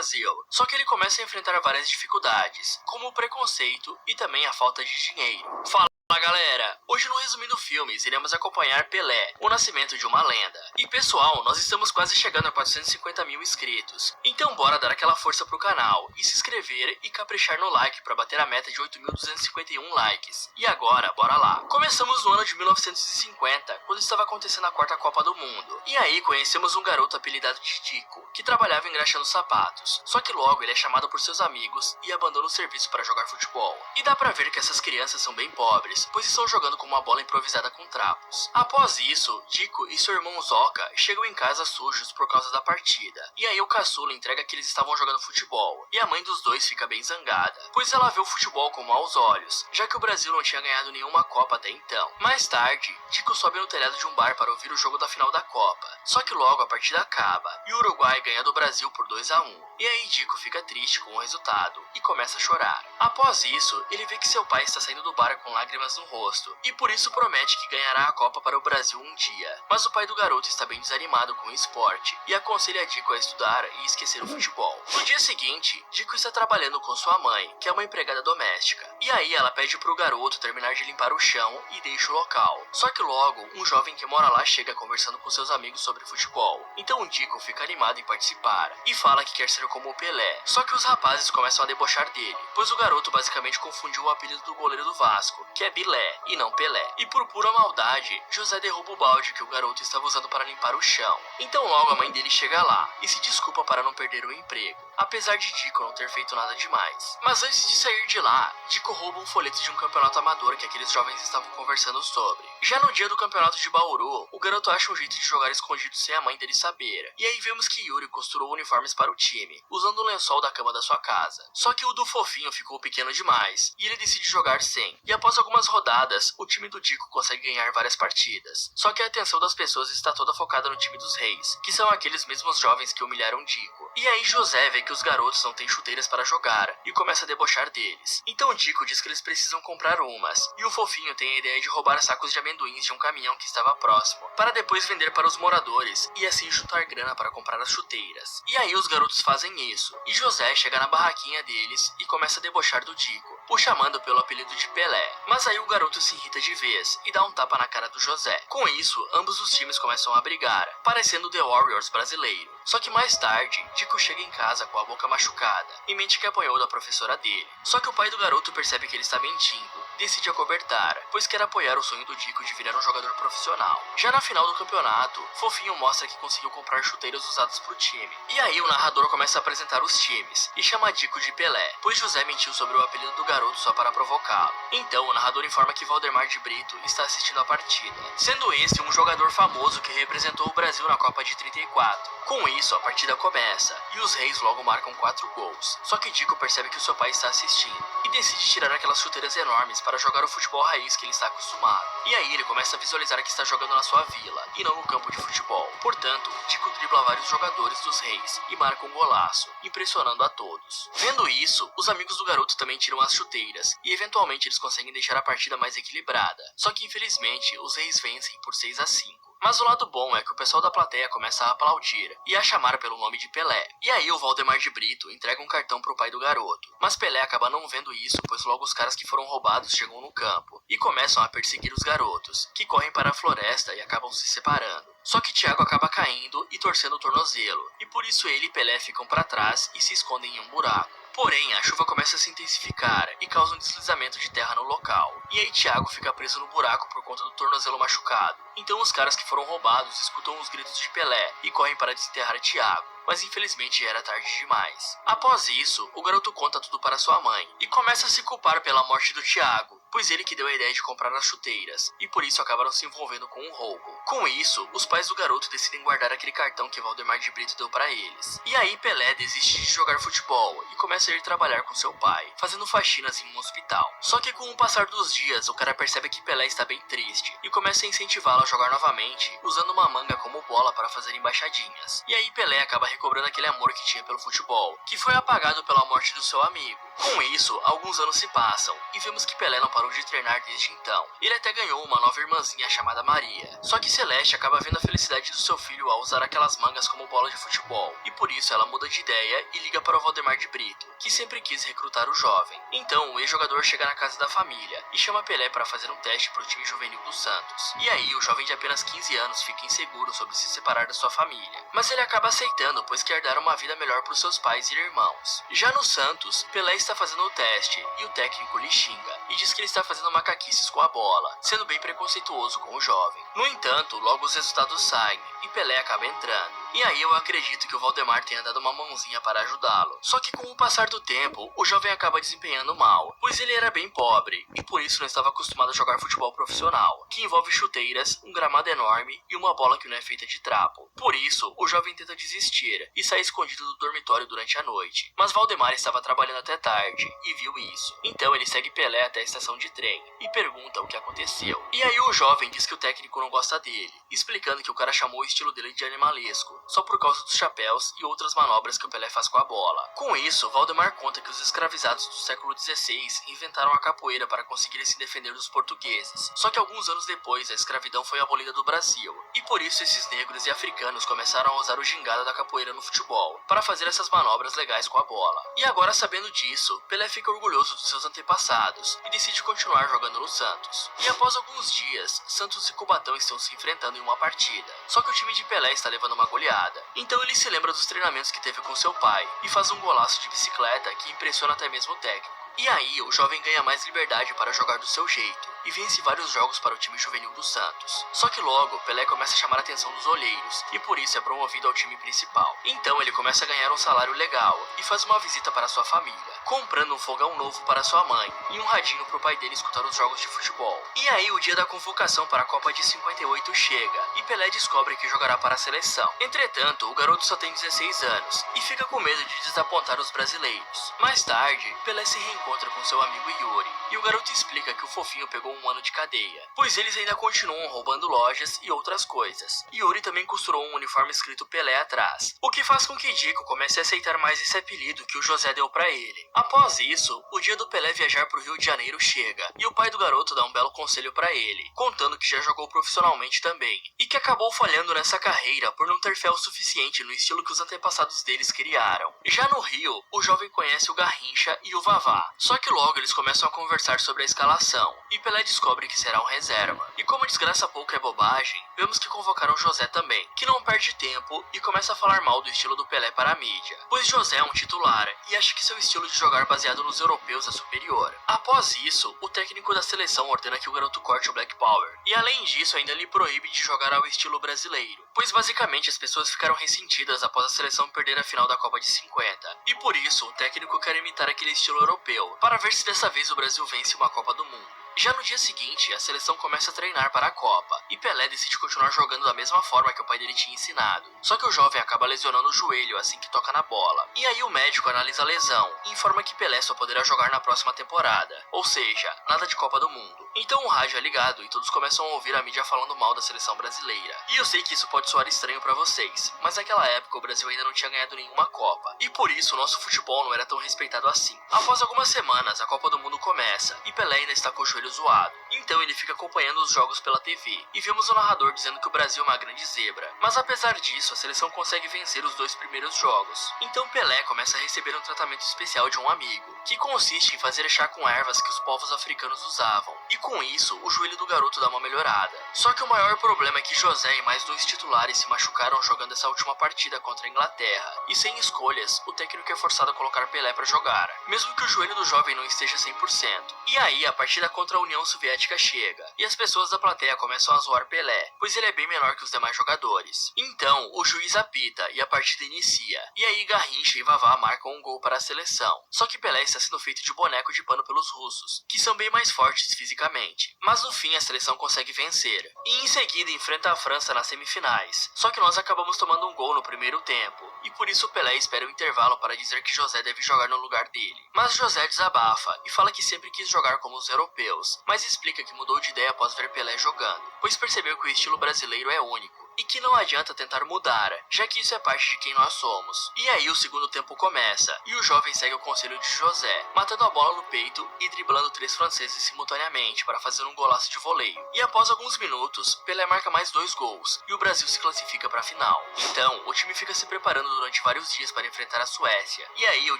Brasil. Só que ele começa a enfrentar várias dificuldades, como o preconceito e também a falta de dinheiro. Fala galera, hoje no Resumindo Filmes iremos acompanhar Pelé, o nascimento de uma lenda. E pessoal, nós estamos quase chegando a 450 mil inscritos, então bora dar aquela força pro canal e se inscrever e caprichar no like para bater a meta de 8.251 likes. E agora, bora lá. Começamos no ano de 1950, quando estava acontecendo a quarta Copa do Mundo. E aí conhecemos um garoto apelidado de Dico, que trabalhava engraxando sapatos. Só que logo ele é chamado por seus amigos e abandona o serviço para jogar futebol. E dá pra ver que essas crianças são bem pobres, pois estão jogando com uma bola improvisada com trapos. Após isso, Dico e seu irmão Zoca chegam em casa sujos por causa da partida. E aí o caçula entrega que eles estavam jogando futebol. E a mãe dos dois fica bem zangada, pois ela vê o futebol com maus olhos, já que o Brasil não tinha ganhado nenhuma Copa até então. Mais tarde, Dico sobe no telhado de um bar para ouvir o jogo da final da Copa. Só que logo a partida acaba e o Uruguai ganha do Brasil por 2-1. E aí Dico fica triste com o resultado e começa a chorar. Após isso, ele vê que seu pai está saindo do bar com lágrimas no rosto e por isso promete que ganhará a Copa para o Brasil um dia. Mas o pai do garoto está bem desanimado com o esporte e aconselha Dico a estudar e esquecer o futebol. No dia seguinte, Dico está trabalhando com sua mãe, que é uma empregada doméstica. E aí ela pede para o garoto terminar de limpar o chão e deixa o local. Só que logo, um jovem que mora lá chega conversando com seus amigos sobre futebol. Então o Dico fica animado em participar e fala que quer ser como o Pelé. Só que os rapazes começam a debochar dele, pois o garoto basicamente confundiu o apelido do goleiro do Vasco, que é Bilé e não Pelé. E por pura maldade, José derruba o balde que o garoto estava usando para limpar o chão. Então logo a mãe dele chega lá e se desculpa para não perder o emprego, apesar de Dico não ter feito nada demais. Mas antes de sair de lá, Dico rouba um folheto de um campeonato amador que aqueles jovens estavam conversando sobre. Já no dia do campeonato de Bauru, o garoto acha um jeito de jogar escondido sem a mãe dele saber. E aí vemos que Yuri costurou uniformes para o time, usando o lençol da cama da sua casa. Só que o do fofinho ficou pequeno demais, e ele decide jogar sem. E após algumas rodadas, o time do Dico consegue ganhar várias partidas. Só que a atenção das pessoas está toda focada no time dos Reis, que são aqueles mesmos jovens que humilharam Dico. E aí José vê que os garotos não têm chuteiras para jogar, e começa a debochar deles. Então Dico diz que eles precisam comprar umas, e o fofinho tem a ideia de roubar sacos de amendoins de um caminhão que estava próximo, para depois vender para os moradores, e assim juntar grana para comprar as chuteiras. E aí os garotos fazem isso, e José chega na barraquinha deles e começa a debochar do Dico, o chamando pelo apelido de Pelé. Mas aí o garoto se irrita de vez e dá um tapa na cara do José. Com isso, ambos os times começam a brigar, parecendo The Warriors brasileiro. Só que mais tarde, Dico chega em casa com a boca machucada e mente que apanhou da professora dele. Só que o pai do garoto percebe que ele está mentindo, decide acobertar, pois quer apoiar o sonho do Dico de virar um jogador profissional. Já na final do campeonato, Fofinho mostra que conseguiu comprar chuteiras usadas pro time. E aí o narrador começa a apresentar os times e chama Dico de Pelé, pois José mentiu sobre o apelido do garoto só para provocá-lo. Então o narrador informa que Valdemar de Brito está assistindo a partida, sendo esse um jogador famoso que representou o Brasil na Copa de 34. Com isso, a partida começa, e os Reis logo marcam 4 gols. Só que Dico percebe que o seu pai está assistindo, e decide tirar aquelas chuteiras enormes para jogar o futebol raiz que ele está acostumado. E aí ele começa a visualizar que está jogando na sua vila, e não no campo de futebol. Portanto, Dico dribla vários jogadores dos Reis, e marca um golaço, impressionando a todos. Vendo isso, os amigos do garoto também tiram as chuteiras, e eventualmente eles conseguem deixar a partida mais equilibrada. Só que infelizmente, os Reis vencem por 6-5. Mas o lado bom é que o pessoal da plateia começa a aplaudir e a chamar pelo nome de Pelé. E aí o Valdemar de Brito entrega um cartão pro pai do garoto. Mas Pelé acaba não vendo isso, pois logo os caras que foram roubados chegam no campo e começam a perseguir os garotos, que correm para a floresta e acabam se separando. Só que Thiago acaba caindo e torcendo o tornozelo, e por isso ele e Pelé ficam para trás e se escondem em um buraco. Porém, a chuva começa a se intensificar e causa um deslizamento de terra no local. E aí Thiago fica preso no buraco por conta do tornozelo machucado. Então os caras que foram roubados escutam os gritos de Pelé e correm para desenterrar Thiago. Mas infelizmente já era tarde demais. Após isso, o garoto conta tudo para sua mãe e começa a se culpar pela morte do Thiago, pois ele que deu a ideia de comprar as chuteiras, e por isso acabaram se envolvendo com um roubo. Com isso, os pais do garoto decidem guardar aquele cartão que Valdemar de Brito deu para eles. E aí Pelé desiste de jogar futebol e começa a ir trabalhar com seu pai, fazendo faxinas em um hospital. Só que com o passar dos dias, o cara percebe que Pelé está bem triste e começa a incentivá-lo a jogar novamente, usando uma manga como bola para fazer embaixadinhas. E aí Pelé acaba recobrando aquele amor que tinha pelo futebol, que foi apagado pela morte do seu amigo. Com isso, alguns anos se passam, e vemos que Pelé não parou de treinar desde então. Ele até ganhou uma nova irmãzinha chamada Maria. Só que Celeste acaba vendo a felicidade do seu filho ao usar aquelas mangas como bola de futebol, e por isso ela muda de ideia e liga para o Valdemar de Brito, que sempre quis recrutar o jovem. Então, o ex-jogador chega na casa da família e chama Pelé para fazer um teste para o time juvenil do Santos. E aí, o jovem de apenas 15 anos fica inseguro sobre se separar da sua família. Mas ele acaba aceitando, pois quer dar uma vida melhor para os seus pais e irmãos. Já no Santos, Pelé está fazendo o teste e o técnico lhe xinga e diz que ele está fazendo macaquices com a bola, sendo bem preconceituoso com o jovem. No entanto, logo os resultados saem e Pelé acaba entrando. E aí eu acredito que o Valdemar tenha dado uma mãozinha para ajudá-lo. Só que com o passar do tempo, o jovem acaba desempenhando mal, pois ele era bem pobre e por isso não estava acostumado a jogar futebol profissional, que envolve chuteiras, um gramado enorme e uma bola que não é feita de trapo. Por isso, o jovem tenta desistir e sai escondido do dormitório durante a noite. Mas Valdemar estava trabalhando até tarde e viu isso. Então ele segue Pelé até a estação de trem e pergunta o que aconteceu. E aí o jovem diz que o técnico não gosta dele, explicando que o cara chamou o estilo dele de animalesco, só por causa dos chapéus e outras manobras que o Pelé faz com a bola. Com isso, Valdemar conta que os escravizados do século XVI inventaram a capoeira para conseguirem se defender dos portugueses. Só que alguns anos depois, a escravidão foi abolida do Brasil, e por isso esses negros e africanos começaram a usar o gingado da capoeira no futebol, para fazer essas manobras legais com a bola. E agora, sabendo disso, Pelé fica orgulhoso dos seus antepassados e decide continuar jogando no Santos. E após alguns dias, Santos e Cubatão estão se enfrentando em uma partida. Só que o time de Pelé está levando uma goleada. Então ele se lembra dos treinamentos que teve com seu pai e faz um golaço de bicicleta que impressiona até mesmo o técnico. E aí, o jovem ganha mais liberdade para jogar do seu jeito e vence vários jogos para o time juvenil do Santos. Só que logo, Pelé começa a chamar a atenção dos olheiros e por isso é promovido ao time principal. Então ele começa a ganhar um salário legal e faz uma visita para sua família, comprando um fogão novo para sua mãe e um radinho para o pai dele escutar os jogos de futebol. E aí o dia da convocação para a Copa de 58 chega e Pelé descobre que jogará para a seleção. Entretanto, o garoto só tem 16 anos e fica com medo de desapontar os brasileiros. Mais tarde, Pelé se reencontra com seu amigo Yuri e o garoto explica que o fofinho pegou um ano de cadeia, pois eles ainda continuam roubando lojas e outras coisas. Yuri também costurou um uniforme escrito Pelé atrás, o que faz com que Dico comece a aceitar mais esse apelido que o José deu pra ele. Após isso, o dia do Pelé viajar pro Rio de Janeiro chega e o pai do garoto dá um belo conselho pra ele, contando que já jogou profissionalmente também e que acabou falhando nessa carreira por não ter fé o suficiente no estilo que os antepassados deles criaram. Já no Rio, o jovem conhece o Garrincha e o Vavá, só que logo eles começam a conversar sobre a escalação e Pelé descobre que será um reserva. E como desgraça pouco é bobagem, vemos que convocaram José também, que não perde tempo e começa a falar mal do estilo do Pelé para a mídia, pois José é um titular e acha que seu estilo de jogar baseado nos europeus é superior. Após isso, o técnico da seleção ordena que o garoto corte o Black Power, e além disso ainda lhe proíbe de jogar ao estilo brasileiro, pois basicamente as pessoas ficaram ressentidas após a seleção perder a final da Copa de 50, e por isso o técnico quer imitar aquele estilo europeu, para ver se dessa vez o Brasil vence uma Copa do Mundo. Já no dia seguinte, a seleção começa a treinar para a Copa, e Pelé decide continuar jogando da mesma forma que o pai dele tinha ensinado. Só que o jovem acaba lesionando o joelho assim que toca na bola. E aí o médico analisa a lesão e informa que Pelé só poderá jogar na próxima temporada, ou seja, nada de Copa do Mundo. Então o rádio é ligado e todos começam a ouvir a mídia falando mal da seleção brasileira. E eu sei que isso pode soar estranho para vocês, mas naquela época o Brasil ainda não tinha ganhado nenhuma Copa, e por isso o nosso futebol não era tão respeitado assim. Após algumas semanas, a Copa do Mundo começa, e Pelé ainda está com o joelho zoado. Então ele fica acompanhando os jogos pela TV, e vemos o narrador dizendo que o Brasil é uma grande zebra. Mas apesar disso, a seleção consegue vencer os 2 primeiros jogos. Então Pelé começa a receber um tratamento especial de um amigo, que consiste em fazer chá com ervas que os povos africanos usavam. E com isso, o joelho do garoto dá uma melhorada. Só que o maior problema é que José e mais 2 titulares se machucaram jogando essa última partida contra a Inglaterra. E sem escolhas, o técnico é forçado a colocar Pelé para jogar, mesmo que o joelho do jovem não esteja 100%. E aí, a partida contra a União Soviética chega, e as pessoas da plateia começam a zoar Pelé, pois ele é bem menor que os demais jogadores. Então, o juiz apita e a partida inicia. E aí Garrincha e Vavá marcam um gol para a seleção. Só que Pelé está sendo feito de boneco de pano pelos russos, que são bem mais fortes fisicamente. Mas no fim a seleção consegue vencer, e em seguida enfrenta a França nas semifinais. Só que nós acabamos tomando um gol no primeiro tempo, e por isso Pelé espera o intervalo para dizer que José deve jogar no lugar dele. Mas José desabafa e fala que sempre quis jogar como os europeus, europeus, mas explica que mudou de ideia após ver Pelé jogando, pois percebeu que o estilo brasileiro é único e que não adianta tentar mudar, já que isso é parte de quem nós somos. E aí o segundo tempo começa, e o jovem segue o conselho de José, matando a bola no peito e driblando 3 franceses simultaneamente para fazer um golaço de voleio. E após alguns minutos, Pelé marca mais 2 gols, e o Brasil se classifica para a final. Então, o time fica se preparando durante vários dias para enfrentar a Suécia. E aí o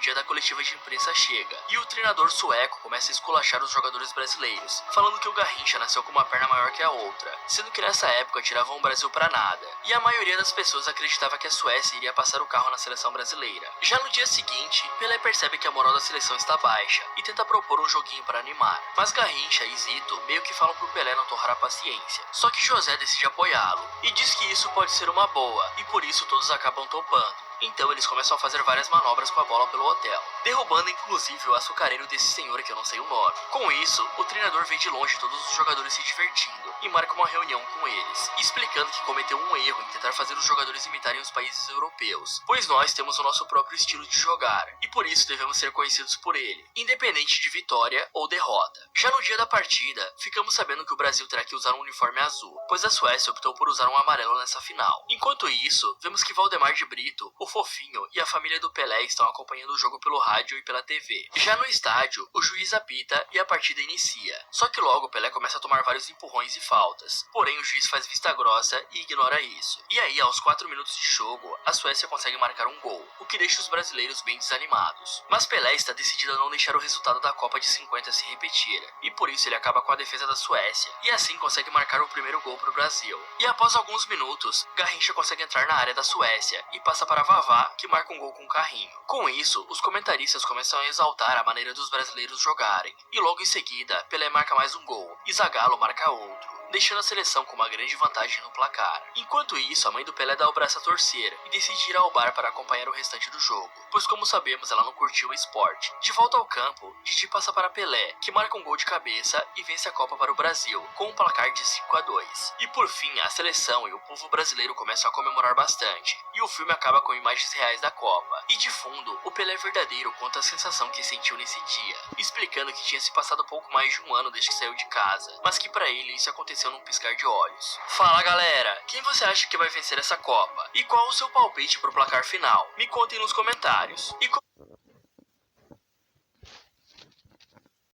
dia da coletiva de imprensa chega, e o treinador sueco começa a esculachar os jogadores brasileiros, falando que o Garrincha nasceu com uma perna maior que a outra, sendo que nessa época tiravam o Brasil para nada. E a maioria das pessoas acreditava que a Suécia iria passar o carro na seleção brasileira. Já no dia seguinte, Pelé percebe que a moral da seleção está baixa e tenta propor um joguinho para animar. Mas Garrincha e Zito meio que falam pro Pelé não torrar a paciência. Só que José decide apoiá-lo e diz que isso pode ser uma boa, e por isso todos acabam topando. Então eles começam a fazer várias manobras com a bola pelo hotel, derrubando inclusive o açucareiro desse senhor que eu não sei o nome. Com isso, o treinador vê de longe todos os jogadores se divertindo e marca uma reunião com eles, explicando que cometeu um erro em tentar fazer os jogadores imitarem os países europeus, pois nós temos o nosso próprio estilo de jogar, e por isso devemos ser conhecidos por ele, independente de vitória ou derrota. Já no dia da partida, ficamos sabendo que o Brasil terá que usar um uniforme azul, pois a Suécia optou por usar um amarelo nessa final. Enquanto isso, vemos que Valdemar de Brito, o Fofinho e a família do Pelé estão acompanhando o jogo pelo rádio e pela TV. Já no estádio, o juiz apita e a partida inicia. Só que logo Pelé começa a tomar vários empurrões e faltas. Porém, o juiz faz vista grossa e ignora isso. E aí, aos 4 minutos de jogo, a Suécia consegue marcar um gol, o que deixa os brasileiros bem desanimados. Mas Pelé está decidido a não deixar o resultado da Copa de 50 se repetir, e por isso ele acaba com a defesa da Suécia, e assim consegue marcar o primeiro gol para o Brasil. E após alguns minutos, Garrincha consegue entrar na área da Suécia e passa para Vavá, que marca um gol com um carrinho. Com isso, os comentaristas começam a exaltar a maneira dos brasileiros jogarem, e logo em seguida, Pelé marca mais um gol, e Zagallo marca outro, deixando a seleção com uma grande vantagem no placar. Enquanto isso, a mãe do Pelé dá o braço a torcer e decide ir ao bar para acompanhar o restante do jogo, pois como sabemos, ela não curtiu o esporte. De volta ao campo, Didi passa para Pelé, que marca um gol de cabeça e vence a Copa para o Brasil, com um placar de 5-2. E por fim, a seleção e o povo brasileiro começam a comemorar bastante, e o filme acaba com imagens reais da Copa. E de fundo, o Pelé verdadeiro conta a sensação que sentiu nesse dia, explicando que tinha se passado pouco mais de um ano desde que saiu de casa, mas que para ele isso aconteceu num piscar de olhos. Fala galera, quem você acha que vai vencer essa Copa? E qual o seu palpite pro placar final? Me contem nos comentários.